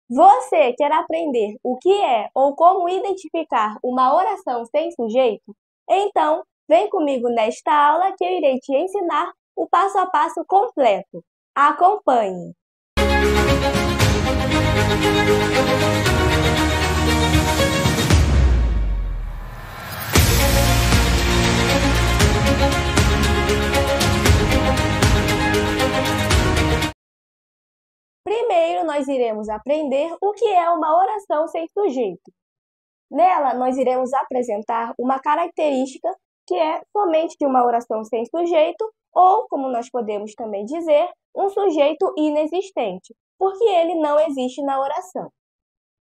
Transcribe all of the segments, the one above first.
Você quer aprender o que é ou como identificar uma oração sem sujeito? Então, vem comigo nesta aula que eu irei te ensinar o passo a passo completo. Acompanhe! Primeiro, nós iremos aprender o que é uma oração sem sujeito. Nela, nós iremos apresentar uma característica que é somente de uma oração sem sujeito, ou, como nós podemos também dizer, um sujeito inexistente, porque ele não existe na oração.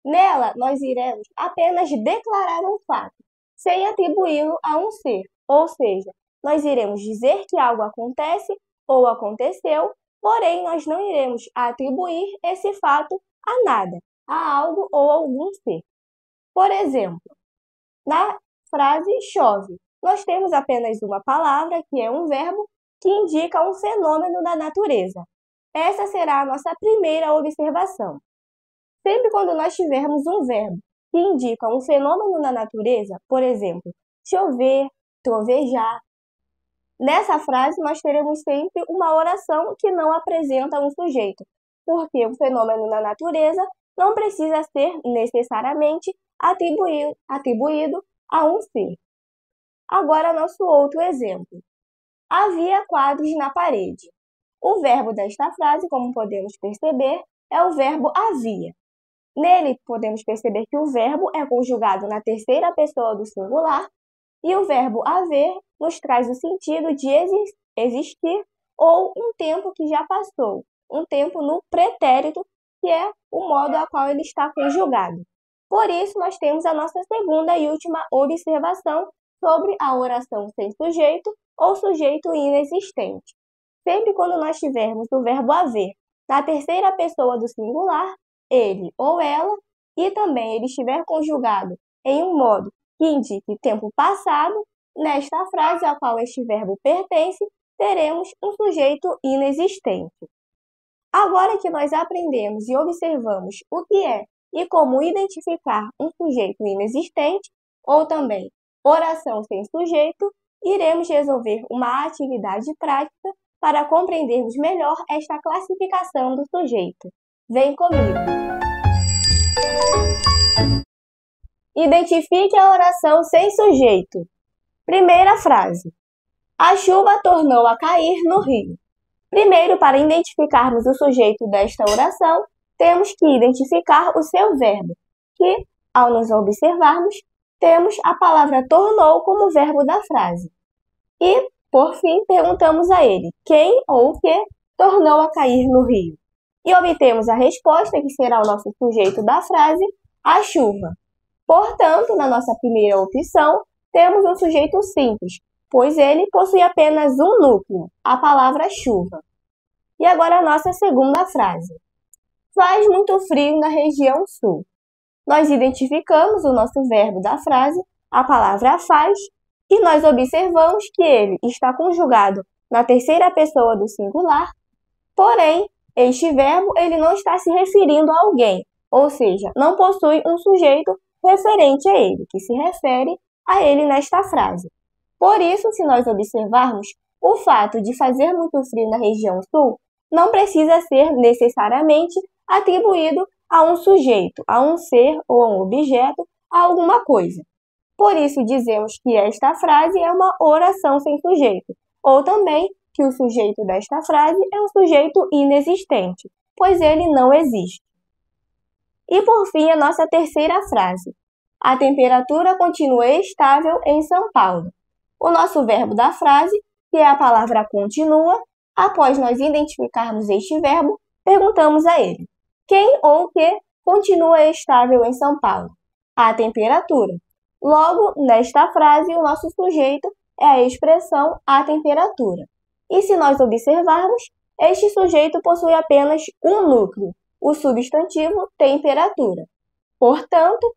Nela, nós iremos apenas declarar um fato, sem atribuí-lo a um ser, ou seja, nós iremos dizer que algo acontece ou aconteceu, porém nós não iremos atribuir esse fato a nada, a algo ou a algum ser. Por exemplo, na frase chove, nós temos apenas uma palavra, que é um verbo, que indica um fenômeno da natureza. Essa será a nossa primeira observação. Sempre quando nós tivermos um verbo que indica um fenômeno na natureza, por exemplo, chover, trovejar, nessa frase nós teremos sempre uma oração que não apresenta um sujeito, porque o fenômeno na natureza não precisa ser necessariamente atribuído a um ser. Agora, nosso outro exemplo. Havia quadros na parede. O verbo desta frase, como podemos perceber, é o verbo havia. Nele, podemos perceber que o verbo é conjugado na terceira pessoa do singular e o verbo haver nos traz o sentido de existir ou um tempo que já passou, um tempo no pretérito, que é o modo a qual ele está conjugado. Por isso, nós temos a nossa segunda e última observação sobre a oração sem sujeito ou sujeito inexistente. Sempre quando nós tivermos o verbo haver na terceira pessoa do singular, ele ou ela, e também ele estiver conjugado em um modo que indique tempo passado, nesta frase a qual este verbo pertence, teremos um sujeito inexistente. Agora que nós aprendemos e observamos o que é e como identificar um sujeito inexistente, ou também oração sem sujeito, iremos resolver uma atividade prática para compreendermos melhor esta classificação do sujeito. Vem comigo! Identifique a oração sem sujeito. Primeira frase. A chuva tornou a cair no rio. Primeiro, para identificarmos o sujeito desta oração, temos que identificar o seu verbo, que, ao nos observarmos, temos a palavra tornou como verbo da frase. E, por fim, perguntamos a ele quem ou o que tornou a cair no rio. E obtemos a resposta, que será o nosso sujeito da frase, a chuva. Portanto, na nossa primeira opção, temos um sujeito simples, pois ele possui apenas um núcleo, a palavra chuva. E agora a nossa segunda frase. Faz muito frio na região sul. Nós identificamos o nosso verbo da frase, a palavra faz, e nós observamos que ele está conjugado na terceira pessoa do singular, porém, este verbo ele não está se referindo a alguém, ou seja, não possui um sujeito referente a ele, que se refere a ele nesta frase. Por isso, se nós observarmos, o fato de fazer muito frio na região sul não precisa ser necessariamente atribuído a um sujeito, a um ser ou a um objeto, a alguma coisa. Por isso, dizemos que esta frase é uma oração sem sujeito, ou também que o sujeito desta frase é um sujeito inexistente, pois ele não existe. E por fim, a nossa terceira frase. A temperatura continua estável em São Paulo. O nosso verbo da frase, que é a palavra continua, após nós identificarmos este verbo, perguntamos a ele quem ou o que continua estável em São Paulo? A temperatura. Logo, nesta frase, o nosso sujeito é a expressão a temperatura. E se nós observarmos, este sujeito possui apenas um núcleo, o substantivo temperatura. Portanto,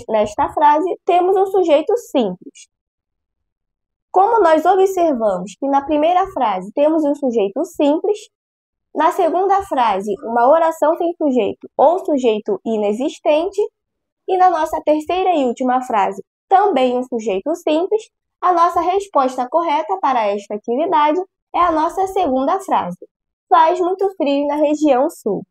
nesta frase, temos um sujeito simples. Como nós observamos que na primeira frase temos um sujeito simples, Na segunda frase, uma oração sem sujeito ou sujeito inexistente. E na nossa terceira e última frase, também um sujeito simples, a nossa resposta correta para esta atividade é a nossa segunda frase. Faz muito frio na região sul.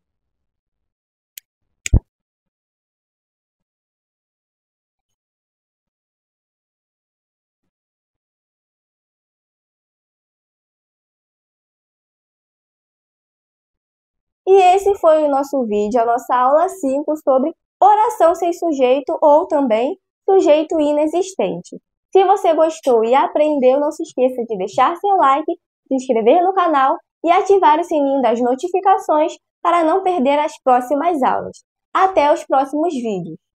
E esse foi o nosso vídeo, a nossa aula 5 sobre oração sem sujeito ou também sujeito inexistente. Se você gostou e aprendeu, não se esqueça de deixar seu like, se inscrever no canal e ativar o sininho das notificações para não perder as próximas aulas. Até os próximos vídeos!